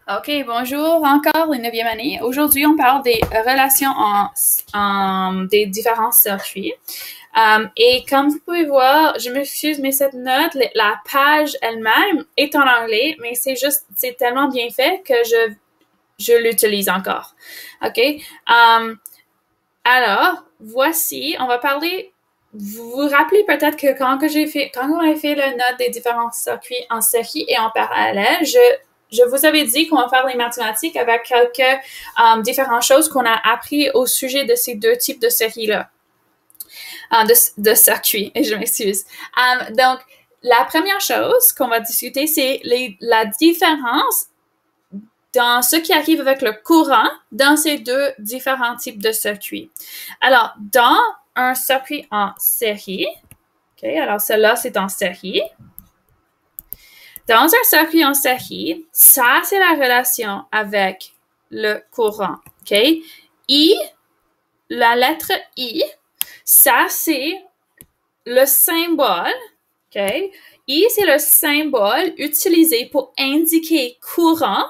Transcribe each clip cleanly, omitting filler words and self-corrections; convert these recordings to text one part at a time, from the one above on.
OK, bonjour encore, les 9e année. Aujourd'hui, on parle des relations des différents circuits. Et comme vous pouvez voir, je m'excuse, mais cette note, la page elle-même est en anglais, mais c'est tellement bien fait que je l'utilise encore. OK? Alors, voici, on va parler. Vous vous rappelez peut-être que quand on avait fait la note des différents circuits en série et en parallèle, je vous avais dit qu'on va faire les mathématiques avec quelques différentes choses qu'on a appris au sujet de ces deux types de séries-là, de circuits, et je m'excuse. Donc, la première chose qu'on va discuter, c'est la différence dans ce qui arrive avec le courant dans ces deux différents types de circuits. Alors, dans un circuit en série, OK, alors celle-là, c'est en série. Dans un circuit en série, ça, c'est la relation avec le courant, OK? La lettre I, ça, c'est le symbole, OK? I, c'est le symbole utilisé pour indiquer courant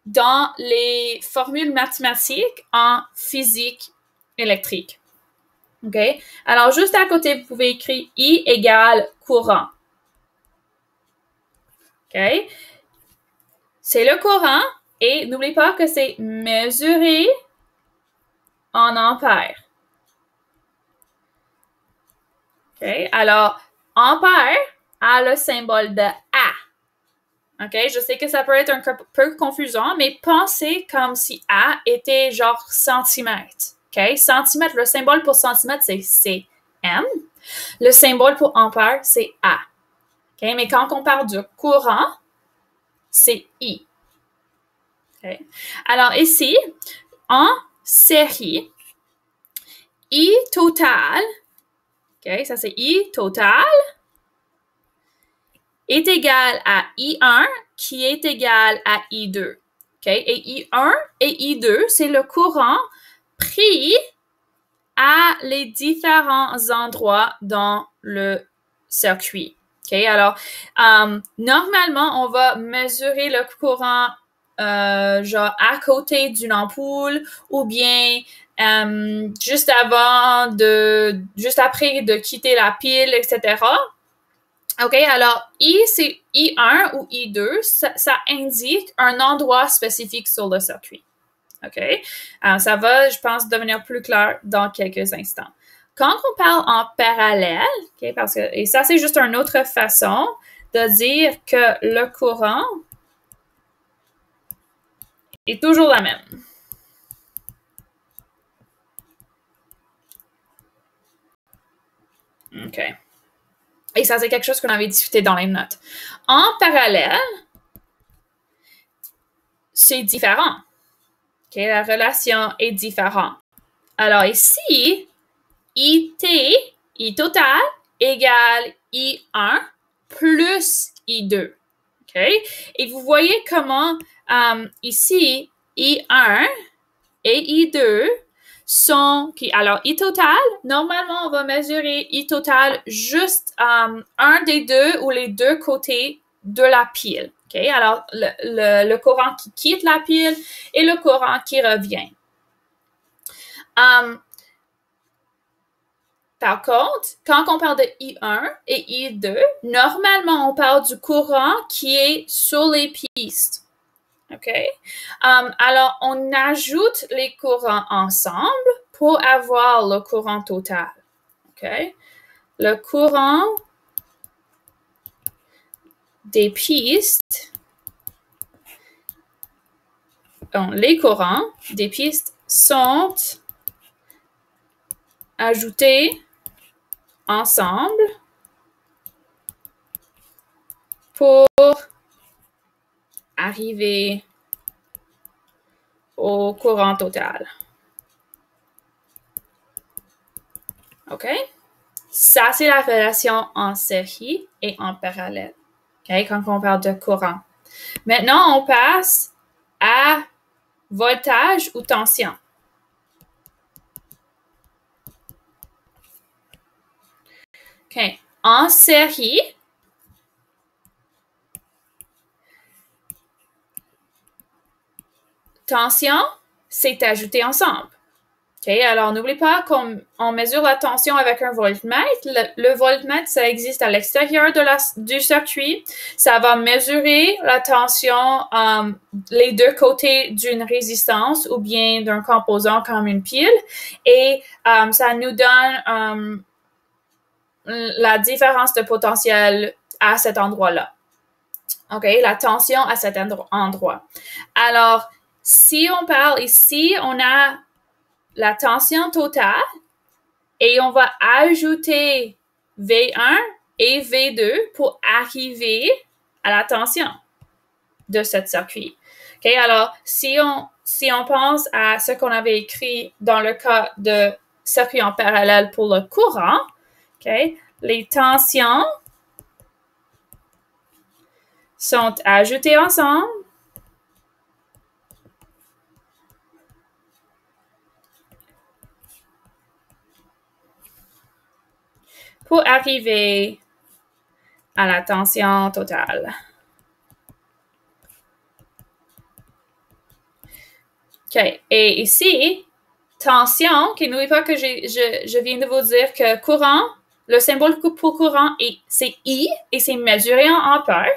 dans les formules mathématiques en physique électrique. OK? Alors, juste à côté, vous pouvez écrire I égale courant. OK? C'est le courant et n'oubliez pas que c'est mesuré en ampères. OK? Alors, ampère a le symbole de A. OK? Je sais que ça peut être un peu confusant, mais pensez comme si A était genre centimètre. OK? Centimètre, le symbole pour centimètre, c'est cm. Le symbole pour ampère, c'est A. OK? Mais quand on parle du courant, c'est I. OK? Alors ici, en série, I total, OK? Ça c'est I total, est égal à I1 qui est égal à I2. OK? Et I1 et I2, c'est le courant pris à les différents endroits dans le circuit. OK? Alors, normalement, on va mesurer le courant genre à côté d'une ampoule ou bien juste après de quitter la pile, etc. OK, alors I, c'est I1 ou I2, ça indique un endroit spécifique sur le circuit. OK? Ça va, je pense, devenir plus clair dans quelques instants. Quand on parle en parallèle, OK, et ça, c'est juste une autre façon de dire que le courant est toujours la même. OK. Et ça, c'est quelque chose qu'on avait discuté dans les notes. En parallèle, c'est différent. OK, la relation est différente. Alors ici, IT, I total, égale I1 plus I2. OK? Et vous voyez comment ici, I1 et I2 sont... Alors, I total, normalement, on va mesurer I total juste un des deux ou les deux côtés de la pile. OK? Alors, le courant qui quitte la pile et le courant qui revient. Par contre, quand on parle de I1 et I2, normalement, on parle du courant qui est sur les pistes. OK? Alors, on ajoute les courants ensemble pour avoir le courant total. OK? Le courant des pistes, donc les courants des pistes sont ajoutés ensemble pour arriver au courant total. OK? Ça, c'est la relation en série et en parallèle. OK? Quand on parle de courant. Maintenant, on passe à voltage ou tension. OK. En série, tension, c'est ajouté ensemble. Okay? Alors, n'oublie pas qu'on mesure la tension avec un voltmètre. Le voltmètre, ça existe à l'extérieur du circuit. Ça va mesurer la tension les deux côtés d'une résistance ou bien d'un composant comme une pile. Et ça nous donne la différence de potentiel à cet endroit-là. OK? La tension à cet endroit. Alors, si on parle ici, on a la tension totale et on va ajouter V1 et V2 pour arriver à la tension de ce circuit. Okay? Alors, si on pense à ce qu'on avait écrit dans le cas de circuit en parallèle pour le courant, okay? Les tensions sont ajoutées ensemble pour arriver à la tension totale. OK. Et ici, tension, qui n'oublie pas que je viens de vous dire que courant, le symbole pour courant, c'est I et c'est mesuré en ampères.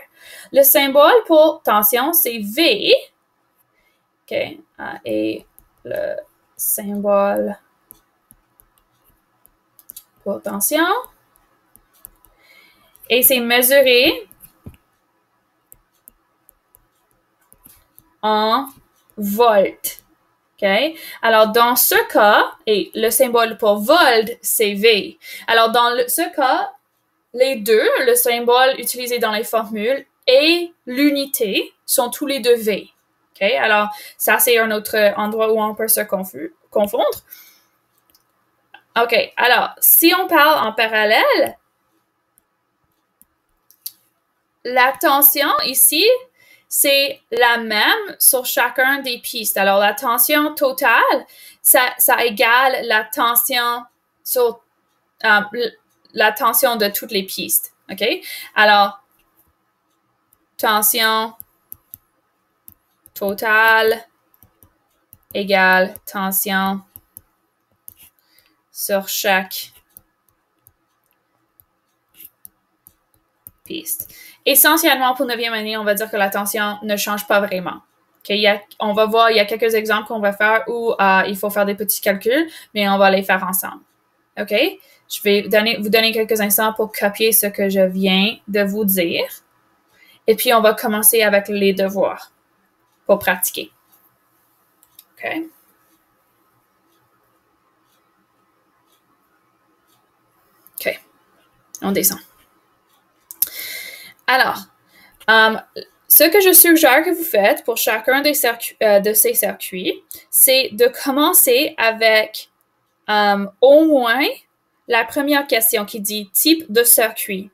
Le symbole pour tension, c'est V. OK. Et le symbole pour tension. Et c'est mesuré en volts. Okay? Alors, dans ce cas, et le symbole pour volt, c'est V. Alors, dans ce cas, les deux, le symbole utilisé dans les formules et l'unité, sont tous les deux V. Okay? Alors, ça, c'est un autre endroit où on peut se confondre. OK. Alors, si on parle en parallèle, la tension ici, c'est la même sur chacun des pistes. Alors, la tension totale, ça égale la tension sur la tension de toutes les pistes. OK? Alors, tension totale égale tension sur chaque piste. Essentiellement, pour 9e année, on va dire que la tension ne change pas vraiment. Okay? On va voir, il y a quelques exemples qu'on va faire où il faut faire des petits calculs, mais on va les faire ensemble. OK? Je vais vous donner quelques instants pour copier ce que je viens de vous dire. Et puis, on va commencer avec les devoirs pour pratiquer. OK? OK. On descend. Alors, ce que je suggère que vous faites pour chacun de ces circuits, c'est de commencer avec au moins la première question qui dit type de circuit.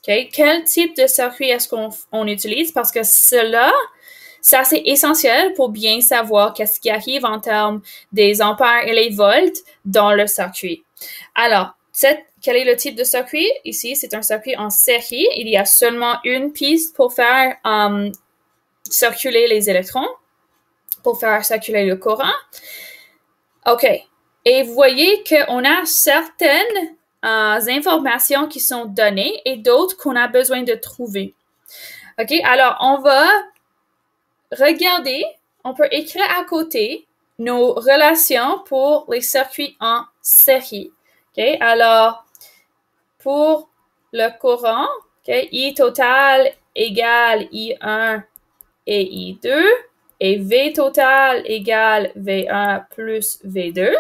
Okay? Quel type de circuit est-ce qu'on utilise? Parce que ça, c'est essentiel pour bien savoir qu'est-ce qui arrive en termes des ampères et les volts dans le circuit. Alors, quel est le type de circuit? Ici, c'est un circuit en série. Il y a seulement une piste pour faire circuler les électrons, pour faire circuler le courant. OK. Et vous voyez qu'on a certaines informations qui sont données et d'autres qu'on a besoin de trouver. OK. Alors, on va regarder, on peut écrire à côté nos relations pour les circuits en série. OK. Alors, pour le courant, okay, I total égale I1 et I2 et V total égale V1 plus V2.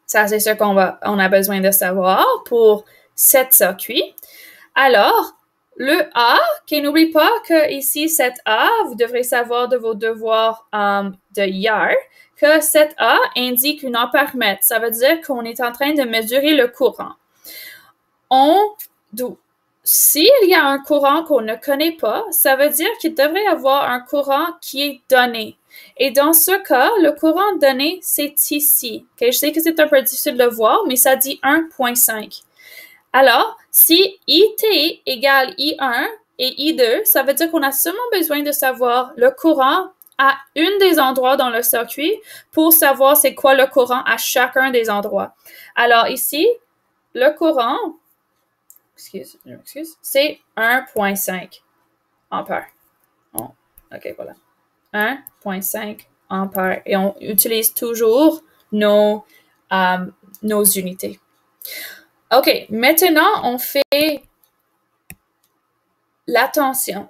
Ça, c'est ce qu'on a besoin de savoir pour cet circuit. Alors, le A, n'oublie pas que ici, cet A, vous devrez savoir de vos devoirs de hier, que cet A indique une ampermètre. Ça veut dire qu'on est en train de mesurer le courant. S'il y a un courant qu'on ne connaît pas, ça veut dire qu'il devrait y avoir un courant qui est donné. Et dans ce cas, le courant donné, c'est ici. Okay? Je sais que c'est un peu difficile de voir, mais ça dit 1,5. Alors, si IT égale I1 et I2, ça veut dire qu'on a seulement besoin de savoir le courant à un des endroits dans le circuit pour savoir c'est quoi le courant à chacun des endroits. Alors ici, le courant, c'est 1,5 ampères. Oh, OK, voilà. 1,5 ampères. Et on utilise toujours nos unités. OK, maintenant, on fait la tension.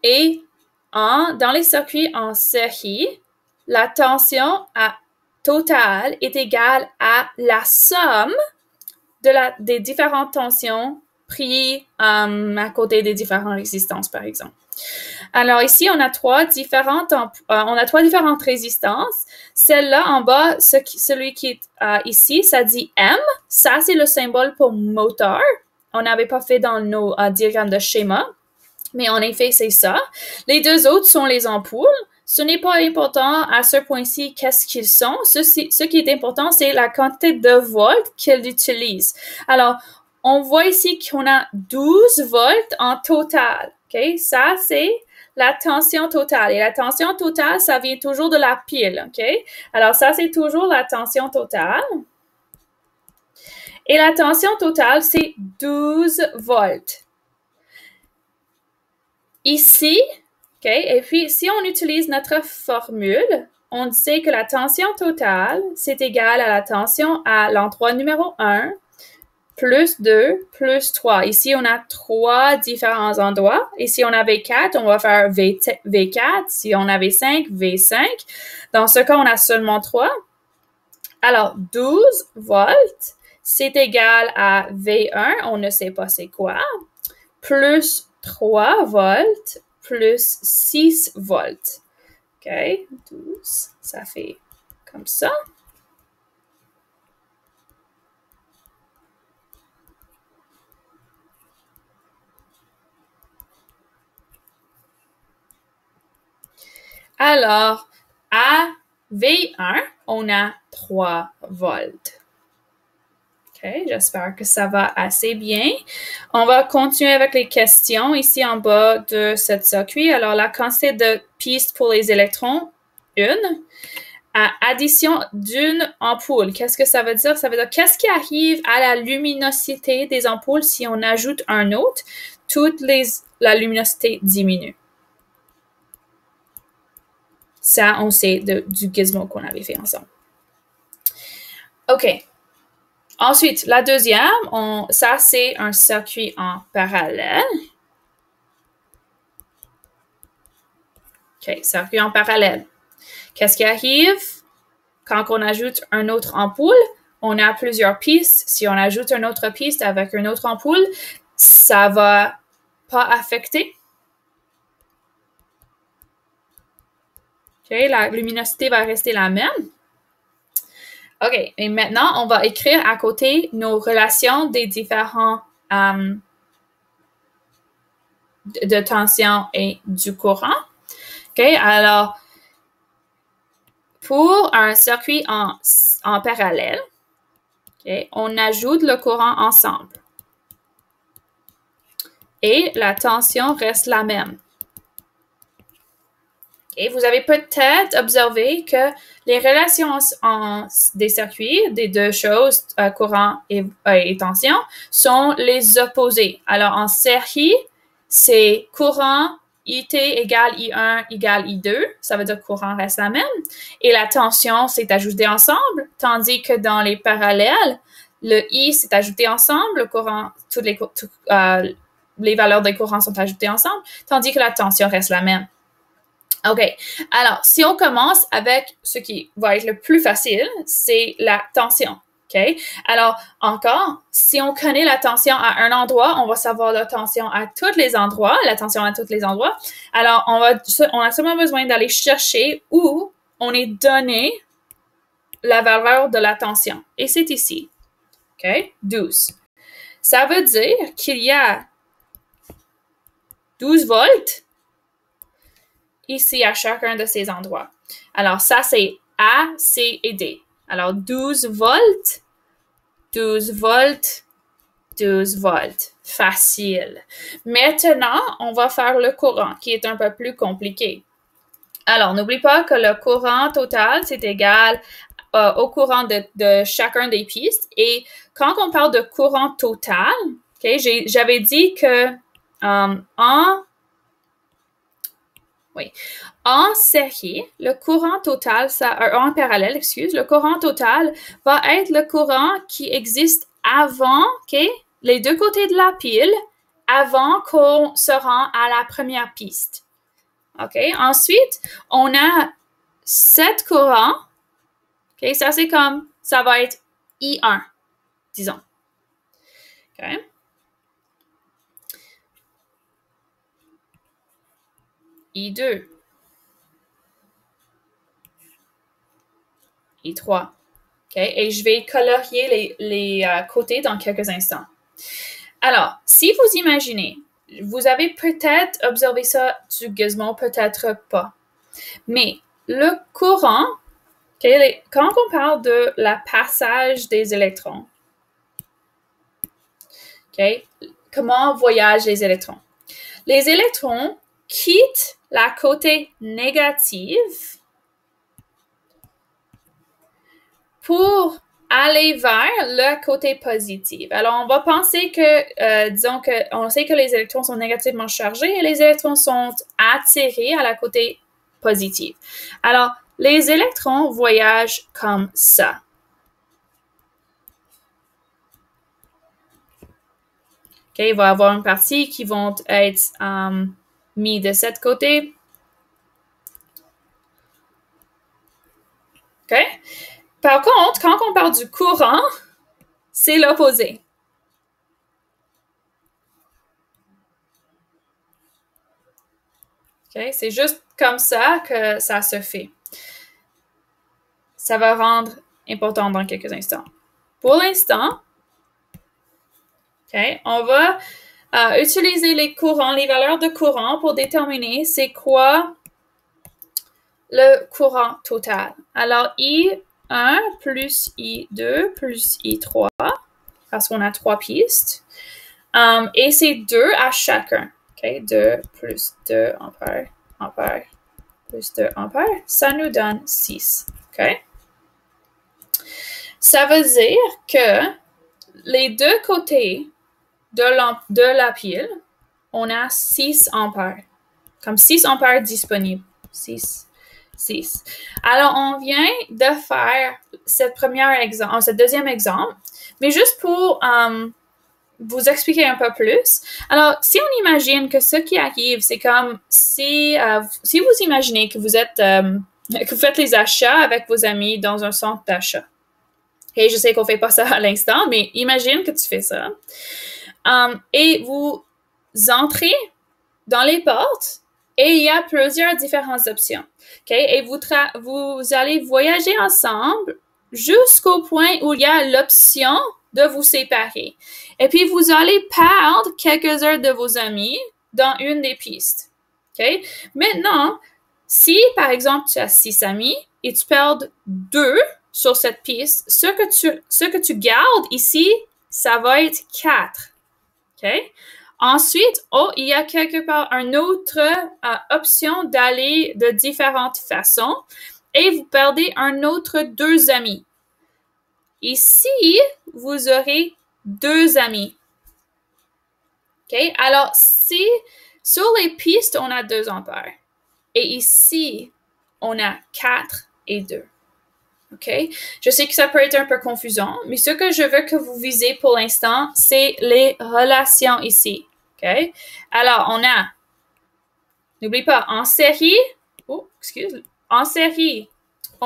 Et dans les circuits en série, la tension totale est égale à la somme des différentes tensions prises à côté des différentes résistances, par exemple. Alors ici, on a trois différentes résistances. Celle-là en bas, celui qui est ici, ça dit M. Ça, c'est le symbole pour moteur. On n'avait pas fait dans nos diagrammes de schéma, mais en effet, c'est ça. Les deux autres sont les ampoules. Ce n'est pas important à ce point-ci qu'est-ce qu'ils sont. Ce qui est important, c'est la quantité de volts qu'ils utilisent. Alors, on voit ici qu'on a 12 volts en total. OK? Ça, c'est la tension totale. Et la tension totale, ça vient toujours de la pile. OK? Alors, ça, c'est toujours la tension totale. Et la tension totale, c'est 12 volts. Ici, OK, et puis si on utilise notre formule, on sait que la tension totale, c'est égal à la tension à l'endroit numéro 1, plus 2, plus 3. Ici, on a 3 différents endroits. Et si on avait 4, on va faire V4. Si on avait 5, V5. Dans ce cas, on a seulement 3. Alors, 12 volts, c'est égal à V1, on ne sait pas c'est quoi, plus 3 volts, plus 6 volts. OK, 12, ça fait comme ça. Alors, à V1, on a 3 volts. OK, j'espère que ça va assez bien. On va continuer avec les questions ici en bas de cette circuit. Alors, la quantité de pistes pour les électrons, 1. Addition d'une ampoule. Qu'est-ce que ça veut dire? Ça veut dire qu'est-ce qui arrive à la luminosité des ampoules si on ajoute un autre? La luminosité diminue. Ça, on sait du gizmo qu'on avait fait ensemble. OK. Ensuite, la deuxième, ça, c'est un circuit en parallèle. OK, circuit en parallèle. Qu'est-ce qui arrive quand on ajoute un autre ampoule? On a plusieurs pistes. Si on ajoute une autre piste avec une autre ampoule, ça va pas affecter. OK, la luminosité va rester la même. OK, et maintenant, on va écrire à côté nos relations des différents de tension et du courant. OK, alors, pour un circuit en parallèle, okay, on ajoute le courant ensemble. Et la tension reste la même. Okay, vous avez peut-être observé que les relations des circuits, des deux choses, courant et tension, sont les opposés. Alors, en série, c'est courant IT égale I1 égale I2. Ça veut dire que courant reste la même. Et la tension, c'est ajouté ensemble. Tandis que dans les parallèles, le I, c'est ajouté ensemble. Le courant, les valeurs des courants sont ajoutées ensemble. Tandis que la tension reste la même. OK. Alors, si on commence avec ce qui va être le plus facile, c'est la tension. OK? Alors, encore, si on connaît la tension à un endroit, on va savoir la tension à tous les endroits, Alors, on a seulement besoin d'aller chercher où on est donné la valeur de la tension. Et c'est ici. OK? 12. Ça veut dire qu'il y a 12 volts ici à chacun de ces endroits. Alors, ça, c'est A, C et D. Alors, 12 volts, 12 volts, 12 volts. Facile. Maintenant, on va faire le courant, qui est un peu plus compliqué. Alors, n'oublie pas que le courant total, c'est égal au courant de chacun des pistes. Et quand on parle de courant total, okay, j'avais dit que en série, le courant total, en parallèle, le courant total va être le courant qui existe avant, les deux côtés de la pile, avant qu'on se rend à la première piste. Ensuite, on a 7 courants. Ça va être I1, disons. I2. I3. Et je vais colorier les côtés dans quelques instants. Alors, si vous imaginez, vous avez peut-être observé ça du gizmo, peut-être pas. Mais le courant, quand on parle de la passage des électrons, comment voyagent les électrons? Les électrons quittent la côté négative pour aller vers le côté positif. Alors, on va penser que, disons on sait que les électrons sont négativement chargés et les électrons sont attirés à la côté positive. Alors, les électrons voyagent comme ça. Il va y avoir une partie qui vont être mis de ce côté. Par contre, quand on parle du courant, c'est l'opposé. C'est juste comme ça que ça se fait. Ça va rendre important dans quelques instants. Pour l'instant, on va utiliser les courants, les valeurs de courant pour déterminer c'est quoi le courant total. Alors, I1 plus I2 plus I3, parce qu'on a 3 pistes. Et c'est 2 à chacun. 2 plus 2 ampères, ampères, plus 2 ampères, ça nous donne 6. Ça veut dire que les deux côtés de la pile, on a 6 ampères. Comme 6 ampères disponibles. 6. Alors, on vient de faire ce deuxième exemple, mais juste pour vous expliquer un peu plus. Alors, si on imagine que ce qui arrive, c'est comme si vous imaginez que vous êtes que vous faites les achats avec vos amis dans un centre d'achat. Et je sais qu'on fait pas ça à l'instant, mais imagine que tu fais ça. Et vous entrez dans les portes et il y a plusieurs différentes options. Et vous allez voyager ensemble jusqu'au point où il y a l'option de vous séparer. Et puis, vous allez perdre quelques-uns de vos amis dans une des pistes. Maintenant, si, par exemple, tu as 6 amis et tu perds 2 sur cette piste, ce que tu gardes ici, ça va être 4. Ensuite, il y a quelque part une autre option d'aller de différentes façons et vous perdez un autre 2 amis. Ici, vous aurez 2 amis. Alors, si sur les pistes, on a 2 ampères et ici, on a 4 et 2. Je sais que ça peut être un peu confusant, mais ce que je veux que vous visez pour l'instant, c'est les relations ici. Alors, on a, n'oublie pas, en série, on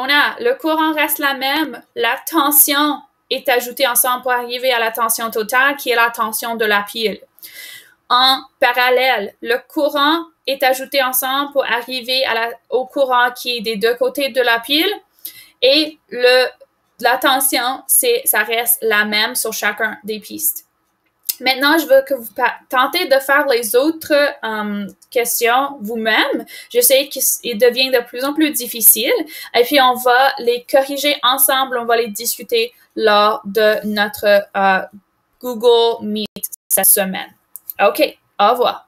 a le courant reste la même, la tension est ajoutée ensemble pour arriver à la tension totale qui est la tension de la pile. En parallèle, le courant est ajouté ensemble pour arriver au courant qui est des deux côtés de la pile et la tension, ça reste la même sur chacun des pistes. Maintenant, je veux que vous tentez de faire les autres questions vous-même. Je sais qu'il devient de plus en plus difficile. Et puis, on va les corriger ensemble. On va les discuter lors de notre Google Meet cette semaine. OK, au revoir.